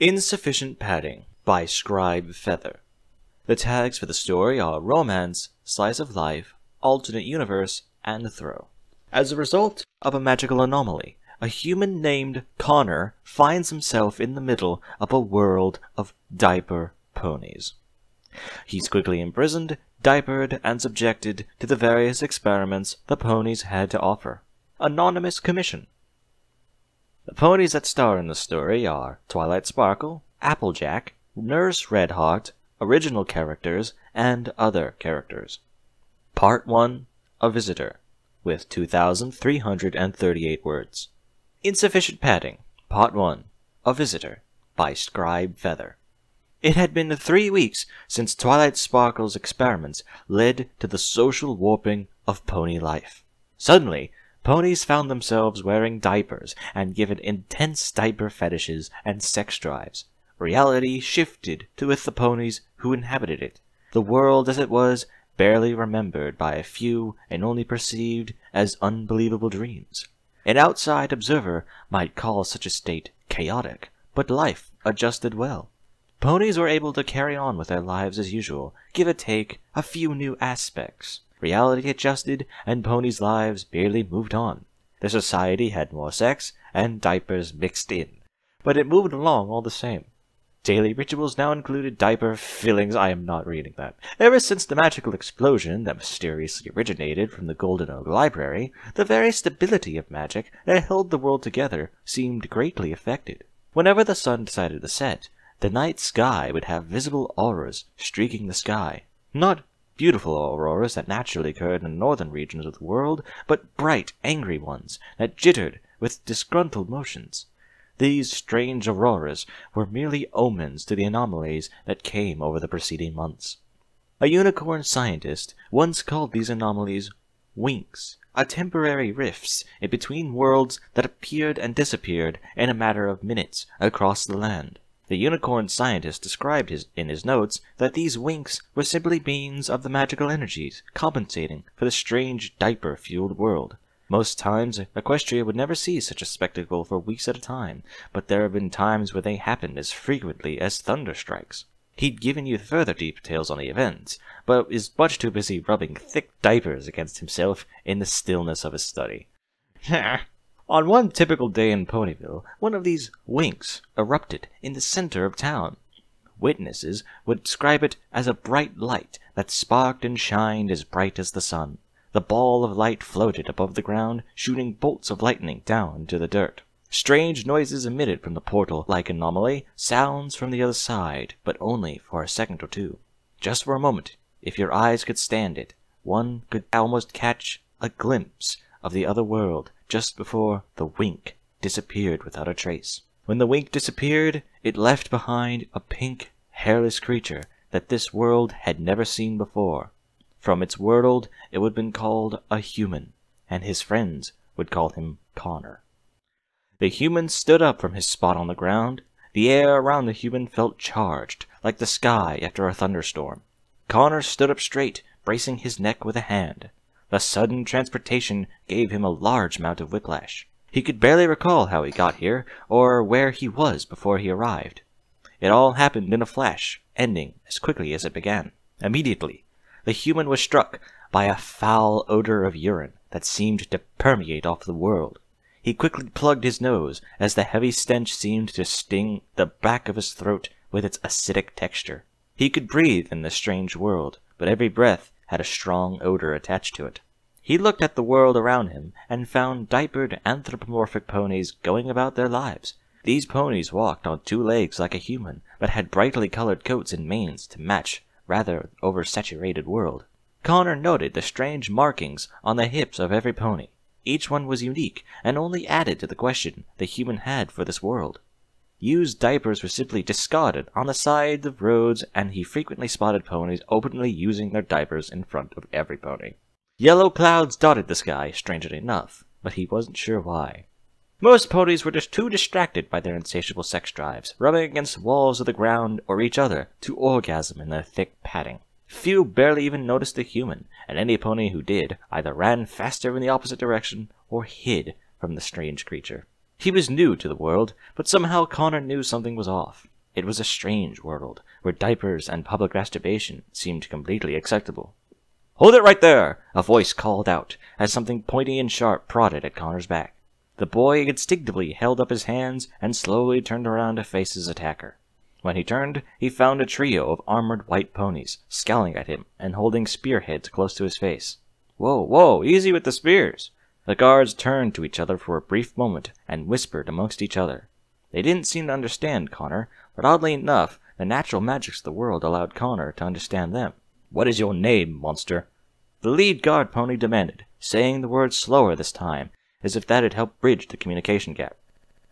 Insufficient Padding by Scribe Feather. The tags for the story are romance, slice of life, alternate universe, and throw. As a result of a magical anomaly, a human named Connor finds himself in the middle of a world of diaper ponies. He's quickly imprisoned, diapered, and subjected to the various experiments the ponies had to offer. Anonymous Commission. The ponies that star in the story are Twilight Sparkle, Applejack, Nurse Redheart, original characters, and other characters. Part 1, A Visitor, with 2,338 words. Insufficient Padding, Part 1, A Visitor, by Scribe Feather. It had been 3 weeks since Twilight Sparkle's experiments led to the social warping of pony life. Suddenly, ponies found themselves wearing diapers and given intense diaper fetishes and sex drives. Reality shifted to with the ponies who inhabited it. The world as it was, barely remembered by a few and only perceived as unbelievable dreams. An outside observer might call such a state chaotic, but life adjusted well. Ponies were able to carry on with their lives as usual, give or take a few new aspects. Reality adjusted, and ponies' lives barely moved on. The society had more sex, and diapers mixed in. But it moved along all the same. Daily rituals now included diaper fillings. I am not reading that. Ever since the magical explosion that mysteriously originated from the Golden Oak Library, the very stability of magic that held the world together seemed greatly affected. Whenever the sun decided to set, the night sky would have visible auroras streaking the sky. Not beautiful auroras that naturally occurred in the northern regions of the world, but bright, angry ones that jittered with disgruntled motions. These strange auroras were merely omens to the anomalies that came over the preceding months. A unicorn scientist once called these anomalies winks, temporary rifts in between worlds that appeared and disappeared in a matter of minutes across the land. The unicorn scientist described in his notes that these winks were simply beams of the magical energies compensating for the strange diaper-fueled world. Most times, Equestria would never see such a spectacle for weeks at a time, but there have been times where they happened as frequently as thunder strikes. He'd given you further details on the events, but is much too busy rubbing thick diapers against himself in the stillness of his study. On one typical day in Ponyville, one of these winks erupted in the center of town. Witnesses would describe it as a bright light that sparked and shined as bright as the sun. The ball of light floated above the ground, shooting bolts of lightning down to the dirt. Strange noises emitted from the portal-like anomaly, sounds from the other side, but only for a second or two. Just for a moment, if your eyes could stand it, one could almost catch a glimpse of the other world just before the wink disappeared without a trace. When the wink disappeared, it left behind a pink, hairless creature that this world had never seen before. From its world, it would have been called a human, and his friends would call him Connor. The human stood up from his spot on the ground. The air around the human felt charged, like the sky after a thunderstorm. Connor stood up straight, bracing his neck with a hand. The sudden transportation gave him a large amount of whiplash. He could barely recall how he got here, or where he was before he arrived. It all happened in a flash, ending as quickly as it began. Immediately, the human was struck by a foul odor of urine that seemed to permeate off the world. He quickly plugged his nose, as the heavy stench seemed to sting the back of his throat with its acidic texture. He could breathe in this strange world, but every breath had a strong odor attached to it. He looked at the world around him and found diapered anthropomorphic ponies going about their lives. These ponies walked on 2 legs like a human, but had brightly colored coats and manes to match rather oversaturated world. Connor noted the strange markings on the hips of every pony. Each one was unique and only added to the question the human had for this world. Used diapers were simply discarded on the sides of roads, and he frequently spotted ponies openly using their diapers in front of every pony. Yellow clouds dotted the sky, strangely enough, but he wasn't sure why. Most ponies were just too distracted by their insatiable sex drives, rubbing against walls of the ground or each other to orgasm in their thick padding. Few barely even noticed the human, and any pony who did either ran faster in the opposite direction or hid from the strange creature. He was new to the world, but somehow Connor knew something was off. It was a strange world, where diapers and public masturbation seemed completely acceptable. "Hold it right there!" a voice called out, as something pointy and sharp prodded at Connor's back. The boy instinctively held up his hands and slowly turned around to face his attacker. When he turned, he found a trio of armored white ponies, scowling at him and holding spearheads close to his face. "Whoa, whoa, easy with the spears!" The guards turned to each other for a brief moment and whispered amongst each other. They didn't seem to understand Connor, but oddly enough, the natural magics of the world allowed Connor to understand them. "What is your name, monster?" the lead guard pony demanded, saying the words slower this time, as if that had helped bridge the communication gap.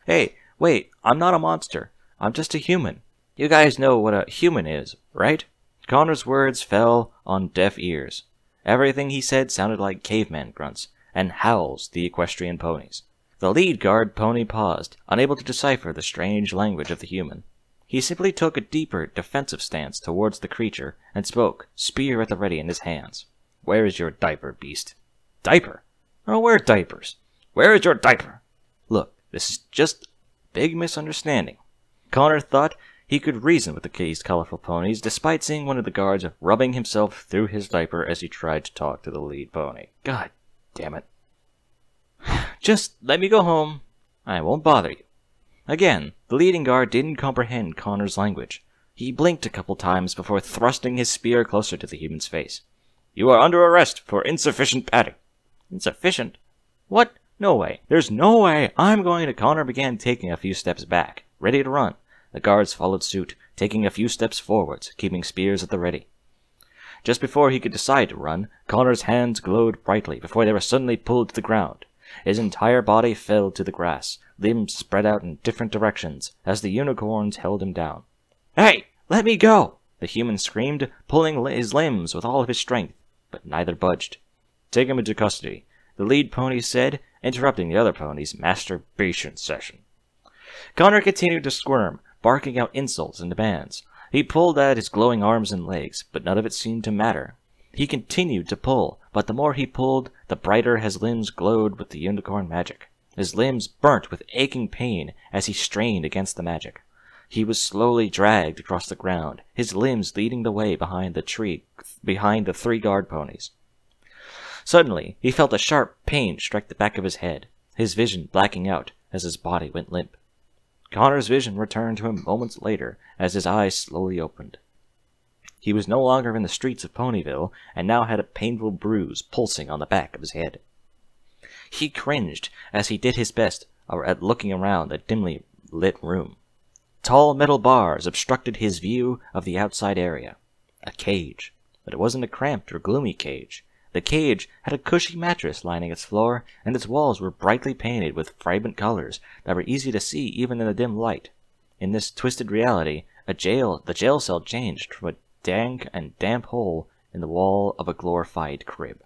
"Hey, wait, I'm not a monster. I'm just a human. You guys know what a human is, right?" Connor's words fell on deaf ears. Everything he said sounded like caveman grunts, and howls to the equestrian ponies. The lead guard pony paused, unable to decipher the strange language of the human. He simply took a deeper, defensive stance towards the creature and spoke, spear at the ready in his hands. "Where is your diaper, beast?" "Diaper? I don't wear diapers. Where is your diaper?" "Look, this is just a big misunderstanding." Connor thought he could reason with these colorful ponies, despite seeing one of the guards rubbing himself through his diaper as he tried to talk to the lead pony. God damn it. "Just let me go home. I won't bother you." Again, the leading guard didn't comprehend Connor's language. He blinked a couple times before thrusting his spear closer to the human's face. "You are under arrest for insufficient padding." "Insufficient? What? No way. There's no way I'm going to—" Connor began taking a few steps back, ready to run. The guards followed suit, taking a few steps forwards, keeping spears at the ready. Just before he could decide to run, Connor's hands glowed brightly before they were suddenly pulled to the ground. His entire body fell to the grass, limbs spread out in different directions as the unicorns held him down. "Hey, let me go!" the human screamed, pulling his limbs with all of his strength, but neither budged. "Take him into custody," the lead pony said, interrupting the other pony's masturbation session. Connor continued to squirm, barking out insults and demands. He pulled at his glowing arms and legs, but none of it seemed to matter. He continued to pull, but the more he pulled, the brighter his limbs glowed with the unicorn magic. His limbs burnt with aching pain as he strained against the magic. He was slowly dragged across the ground, his limbs leading the way behind the three guard ponies. Suddenly, he felt a sharp pain strike the back of his head, his vision blacking out as his body went limp. Connor's vision returned to him moments later as his eyes slowly opened. He was no longer in the streets of Ponyville, and now had a painful bruise pulsing on the back of his head. He cringed as he did his best at looking around the dimly lit room. Tall metal bars obstructed his view of the outside area. A cage, but it wasn't a cramped or gloomy cage. The cage had a cushy mattress lining its floor, and its walls were brightly painted with vibrant colors that were easy to see even in the dim light. In this twisted reality, the jail cell changed from a dank and damp hole in the wall of a glorified crib.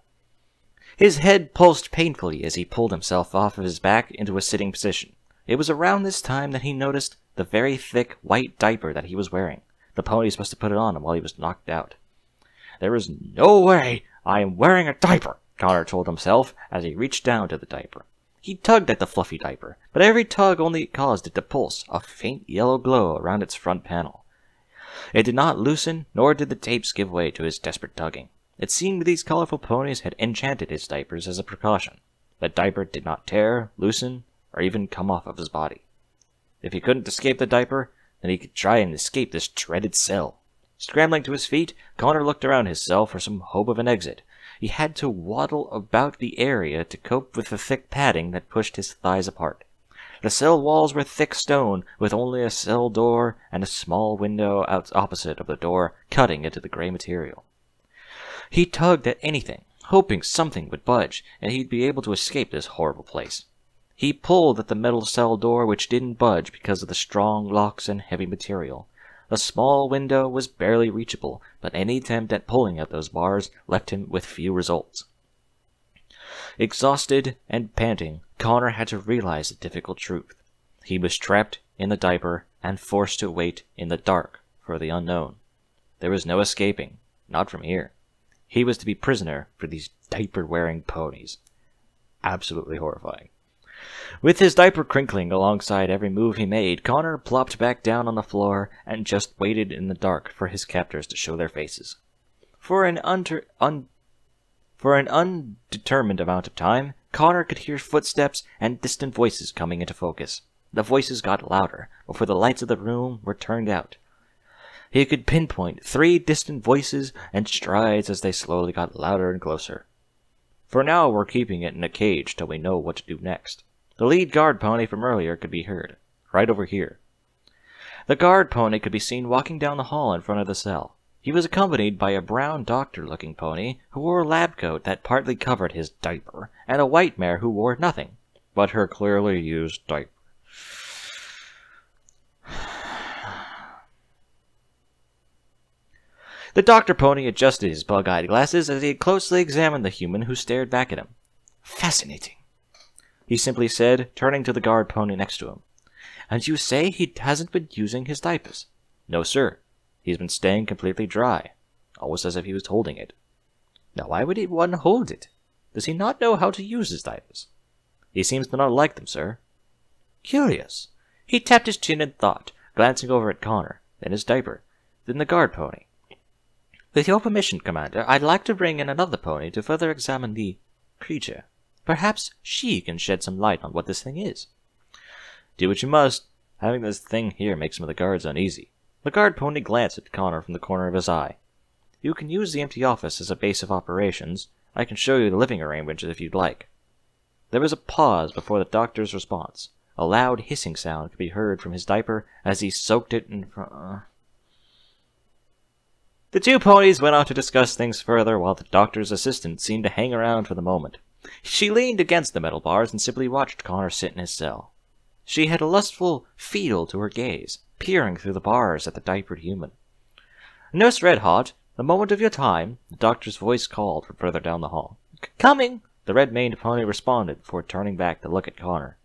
His head pulsed painfully as he pulled himself off of his back into a sitting position. It was around this time that he noticed the very thick white diaper that he was wearing. The ponies must have put it on him while he was knocked out. "There is no way I am wearing a diaper," Connor told himself as he reached down to the diaper. He tugged at the fluffy diaper, but every tug only caused it to pulse a faint yellow glow around its front panel. It did not loosen, nor did the tapes give way to his desperate tugging. It seemed these colorful ponies had enchanted his diapers as a precaution. The diaper did not tear, loosen, or even come off of his body. If he couldn't escape the diaper, then he could try and escape this dreaded cell. Scrambling to his feet, Connor looked around his cell for some hope of an exit. He had to waddle about the area to cope with the thick padding that pushed his thighs apart. The cell walls were thick stone, with only a cell door and a small window out opposite of the door cutting into the gray material. He tugged at anything, hoping something would budge, and he'd be able to escape this horrible place. He pulled at the metal cell door, which didn't budge because of the strong locks and heavy material. The small window was barely reachable, but any attempt at pulling at those bars left him with few results. Exhausted and panting, Connor had to realize the difficult truth. He was trapped in the diaper and forced to wait in the dark for the unknown. There was no escaping, not from here. He was to be prisoner for these diaper-wearing ponies. Absolutely horrifying. With his diaper crinkling alongside every move he made, Connor plopped back down on the floor and just waited in the dark for his captors to show their faces. For an undetermined amount of time, Connor could hear footsteps and distant voices coming into focus. The voices got louder before the lights of the room were turned out. He could pinpoint 3 distant voices and strides as they slowly got louder and closer. For now, we're keeping it in a cage till we know what to do next. The lead guard pony from earlier could be heard, right over here. The guard pony could be seen walking down the hall in front of the cell. He was accompanied by a brown doctor-looking pony who wore a lab coat that partly covered his diaper, and a white mare who wore nothing but her clearly used diaper. The doctor pony adjusted his bug-eyed glasses as he closely examined the human who stared back at him. "Fascinating," he simply said, turning to the guard pony next to him. "And you say he hasn't been using his diapers?" "No, sir. He's been staying completely dry, almost as if he was holding it." "Now why would one hold it? Does he not know how to use his diapers?" "He seems to not like them, sir." "Curious." He tapped his chin in thought, glancing over at Connor, then his diaper, then the guard pony. "With your permission, Commander, I'd like to bring in another pony to further examine the creature. Perhaps she can shed some light on what this thing is." "Do what you must. Having this thing here makes some of the guards uneasy." The guard pony glanced at Connor from the corner of his eye. "You can use the empty office as a base of operations. I can show you the living arrangements if you'd like." There was a pause before the doctor's response. A loud hissing sound could be heard from his diaper as he soaked it in front. The 2 ponies went on to discuss things further while the doctor's assistant seemed to hang around for the moment. She leaned against the metal bars and simply watched Connor sit in his cell. She had a lustful feel to her gaze, peering through the bars at the diapered human. "Nurse Redhot, the moment of your time," the doctor's voice called from further down the hall. "Coming," the red-maned pony responded before turning back to look at Connor.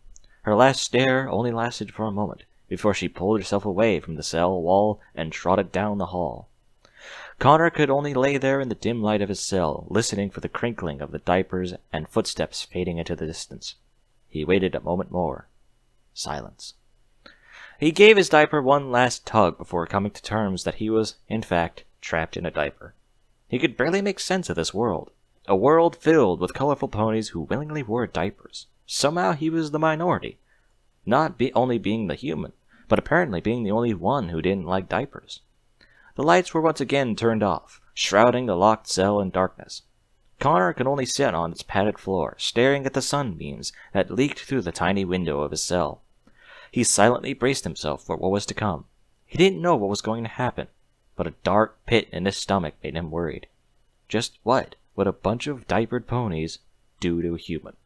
Her last stare only lasted for a moment, before she pulled herself away from the cell wall and trotted down the hall. Connor could only lay there in the dim light of his cell, listening for the crinkling of the diapers and footsteps fading into the distance. He waited a moment more. Silence. He gave his diaper one last tug before coming to terms that he was, in fact, trapped in a diaper. He could barely make sense of this world. A world filled with colorful ponies who willingly wore diapers. Somehow he was the minority. Not only being the human, but apparently being the only one who didn't like diapers. The lights were once again turned off, shrouding the locked cell in darkness. Connor could only sit on its padded floor, staring at the sunbeams that leaked through the tiny window of his cell. He silently braced himself for what was to come. He didn't know what was going to happen, but a dark pit in his stomach made him worried. Just what would a bunch of diapered ponies do to a human?